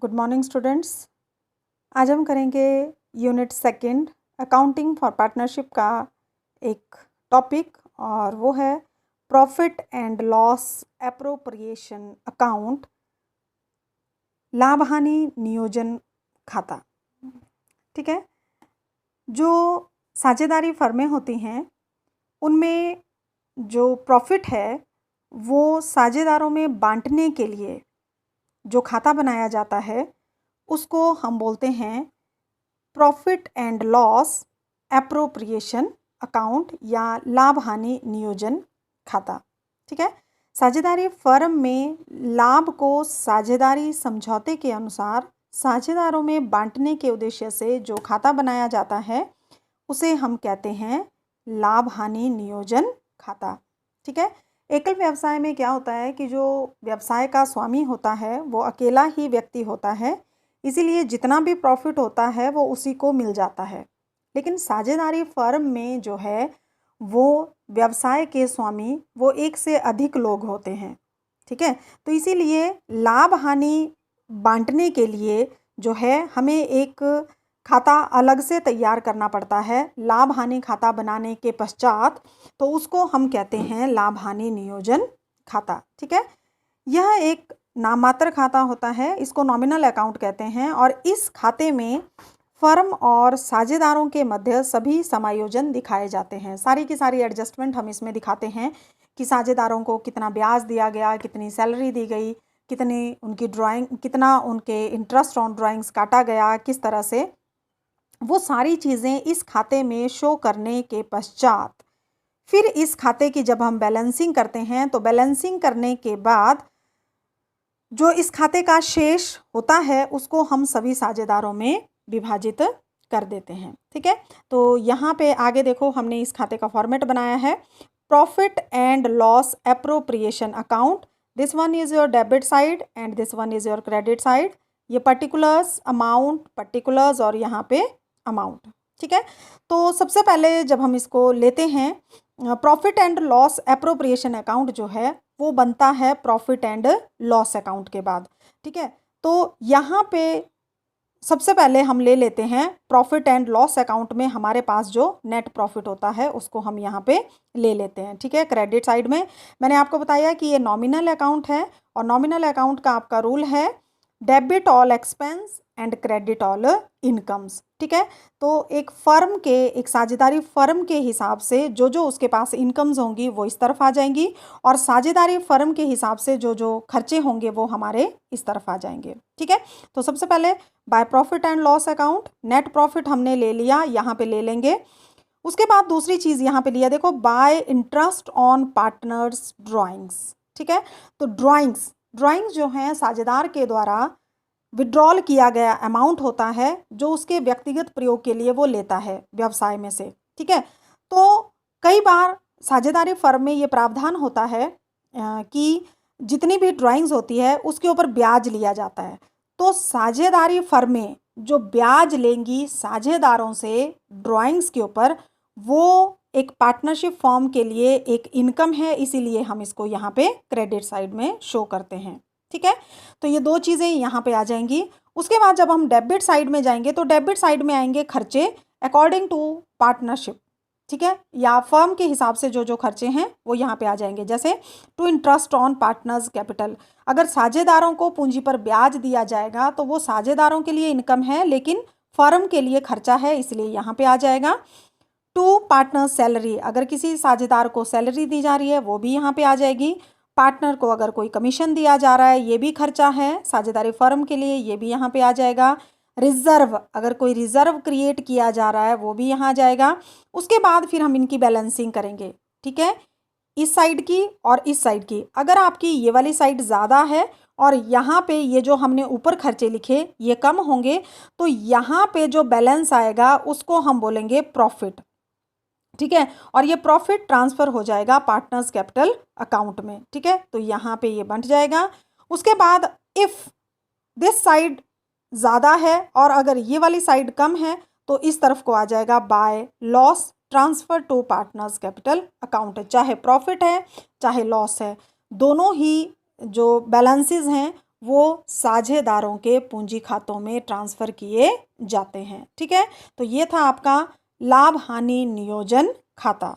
Good morning students. आज हम करेंगे unit second accounting for partnership का एक टॉपिक और वो है profit and loss appropriation account, लाभ हानि नियोजन खाता। ठीक है, जो साझेदारी फर्में होती हैं उनमें जो प्रॉफिट है वो साझेदारों में बांटने के लिए जो खाता बनाया जाता है उसको हम बोलते हैं profit and loss appropriation account या लाभ हानि नियोजन खाता। ठीक है, साझेदारी फर्म में लाभ को साझेदारी समझौते के अनुसार साझेदारों में बांटने के उद्देश्य से जो खाता बनाया जाता है उसे हम कहते हैं लाभ हानि नियोजन खाता। ठीक है, एकल व्यवसाय में क्या होता है कि जो व्यवसाय का स्वामी होता है वो अकेला ही व्यक्ति होता है, इसीलिए जितना भी प्रॉफिट होता है वो उसी को मिल जाता है। लेकिन साझेदारी फर्म में जो है वो व्यवसाय के स्वामी वो एक से अधिक लोग होते हैं। ठीक है, तो इसीलिए लाभ हानि बांटने के लिए जो है हमें एक खाता अलग से तैयार करना पड़ता है। लाभ हानि खाता बनाने के पश्चात तो उसको हम कहते हैं लाभ हानि नियोजन खाता। ठीक है, यह एक नाममात्र खाता होता है, इसको नॉमिनल अकाउंट कहते हैं और इस खाते में फर्म और साझेदारों के मध्य सभी समायोजन दिखाए जाते हैं। सारी की सारी एडजस्टमेंट हम इसमें दिखाते हैं कि साझेदारों को कितना ब्याज दिया गया, कितनी सैलरी दी गई, कितनी उनकी ड्राइंग, कितना उनके इंटरेस्ट ऑन ड्राइंग्स काटा गया, किस तरह से, वो सारी चीज़ें इस खाते में शो करने के पश्चात फिर इस खाते की जब हम बैलेंसिंग करते हैं तो बैलेंसिंग करने के बाद जो इस खाते का शेष होता है उसको हम सभी साझेदारों में विभाजित कर देते हैं। ठीक है, तो यहाँ पे आगे देखो हमने इस खाते का फॉर्मेट बनाया है profit and loss appropriation account. This one is your debit side and this one is your credit side. ये पर्टिकुलर्स, अमाउंट, पर्टिकुलर्स और यहाँ पे अमाउंट। ठीक है, तो सबसे पहले जब हम इसको लेते हैं profit and loss appropriation account जो है वो बनता है प्रॉफिट एंड लॉस अकाउंट के बाद। ठीक है, तो यहाँ पे सबसे पहले हम ले लेते हैं प्रॉफिट एंड लॉस अकाउंट में हमारे पास जो नेट प्रॉफिट होता है उसको हम यहाँ पे ले लेते हैं। ठीक है, क्रेडिट साइड में मैंने आपको बताया कि ये नॉमिनल अकाउंट है और नॉमिनल अकाउंट का आपका रूल है debit all expense and credit all incomes. ठीक है, तो एक फर्म के, एक साझेदारी फर्म के हिसाब से जो जो उसके पास इनकम्स होंगी वो इस तरफ आ जाएंगी और साझेदारी फर्म के हिसाब से जो जो खर्चे होंगे वो हमारे इस तरफ आ जाएंगे। ठीक है, तो सबसे पहले by profit and loss account net profit हमने ले लिया, यहाँ पे ले लेंगे। उसके बाद दूसरी चीज़ यहाँ पे लिया, देखो bye interest on partners drawings. ठीक है, तो ड्राइंग्स जो हैं साझेदार के द्वारा विड्रॉल किया गया अमाउंट होता है जो उसके व्यक्तिगत प्रयोग के लिए वो लेता है व्यवसाय में से। ठीक है, तो कई बार साझेदारी फर्म में ये प्रावधान होता है कि जितनी भी ड्राइंग्स होती है उसके ऊपर ब्याज लिया जाता है। तो साझेदारी फर्में जो ब्याज लेंगी साझेदारों से ड्राइंग्स के ऊपर, वो एक पार्टनरशिप फॉर्म के लिए एक इनकम है, इसीलिए हम इसको यहाँ पे क्रेडिट साइड में शो करते हैं। ठीक है, तो ये दो चीज़ें यहाँ पे आ जाएंगी। उसके बाद जब हम डेबिट साइड में जाएंगे तो डेबिट साइड में आएंगे खर्चे अकॉर्डिंग टू पार्टनरशिप। ठीक है, या फर्म के हिसाब से जो जो खर्चे हैं वो यहाँ पे आ जाएंगे, जैसे to interest on partners capital. अगर साझेदारों को पूंजी पर ब्याज दिया जाएगा तो वो साझेदारों के लिए इनकम है लेकिन फर्म के लिए खर्चा है, इसलिए यहाँ पे आ जाएगा। टू पार्टनर्स सैलरी, अगर किसी साझेदार को सैलरी दी जा रही है वो भी यहाँ पे आ जाएगी। पार्टनर को अगर कोई कमीशन दिया जा रहा है ये भी खर्चा है साझेदारी फर्म के लिए, ये भी यहाँ पे आ जाएगा। रिजर्व, अगर कोई रिजर्व क्रिएट किया जा रहा है वो भी यहाँ आ जाएगा। उसके बाद फिर हम इनकी बैलेंसिंग करेंगे। ठीक है, इस साइड की और इस साइड की, अगर आपकी ये वाली साइड ज़्यादा है और यहाँ पे ये जो हमने ऊपर खर्चे लिखे ये कम होंगे तो यहाँ पे जो बैलेंस आएगा उसको हम बोलेंगे प्रॉफिट। ठीक है, और ये प्रॉफिट ट्रांसफ़र हो जाएगा पार्टनर्स कैपिटल अकाउंट में। ठीक है, तो यहाँ पे ये बंट जाएगा। उसके बाद इफ़ दिस साइड ज़्यादा है और अगर ये वाली साइड कम है तो इस तरफ को आ जाएगा by loss transfer to partners capital account. चाहे प्रॉफिट है चाहे लॉस है, दोनों ही जो बैलेंसेस हैं वो साझेदारों के पूंजी खातों में ट्रांसफ़र किए जाते हैं। ठीक है, तो ये था आपका लाभ हानि नियोजन खाता।